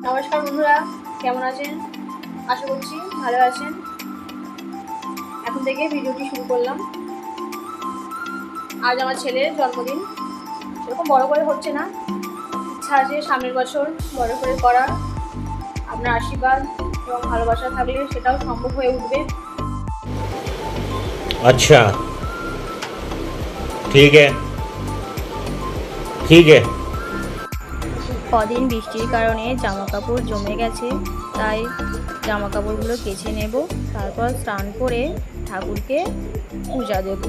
নমস্কার বন্ধুরা, কেমন আছেন? আশা করছি ভালো আছেন। এখন থেকে ভিডিওটি শুরু করলাম। আজ আমার ছেলের জন্মদিন। সেরকম বড় করে হচ্ছে না, ইচ্ছা আছে সামনের বছর বড় করে করার। আপনার আশীর্বাদ এবং ভালোবাসা থাকলে সেটাও সম্ভব হয়ে উঠবে। अच्छा ठीक है ठीक है। কদিন বৃষ্টির কারণে জামা কাপড় জমে গেছে, তাই জামা কাপড়গুলো কেচে নেব। তারপর স্নান করে ঠাকুরকে পূজা দেব।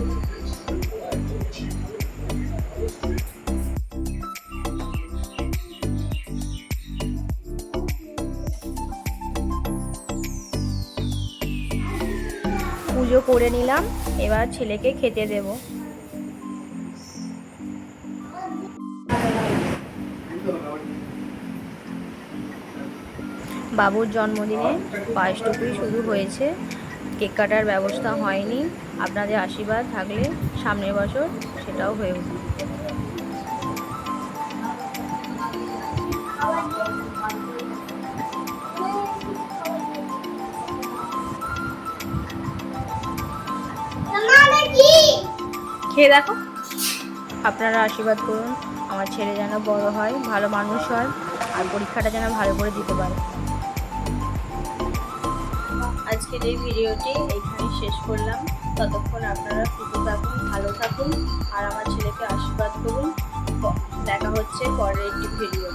পুজো করে নিলাম, এবার ছেলেকে খেতে দেব। বাবুর জন্মদিনে পায়েসটুকুই শুরু হয়েছে, কেক কাটার ব্যবস্থা হয়নি। আপনাদের আশীর্বাদ থাকলে সামনের বছর সেটাও হয়ে উঠবে। খেয়ে দেখো। আপনারা আশীর্বাদ করুন, আমার ছেলে যেন বড় হয়, ভালো মানুষ হয়, আর পরীক্ষাটা যেন ভালো করে দিতে পারে। আজকের এই ভিডিওটি এইখানেই শেষ করলাম। ততক্ষণ আপনারা সুস্থ থাকুন, ভালো থাকুন, আর আমার ছেলেকে আশীর্বাদ করুন। দেখা হচ্ছে পরের একটি ভিডিও।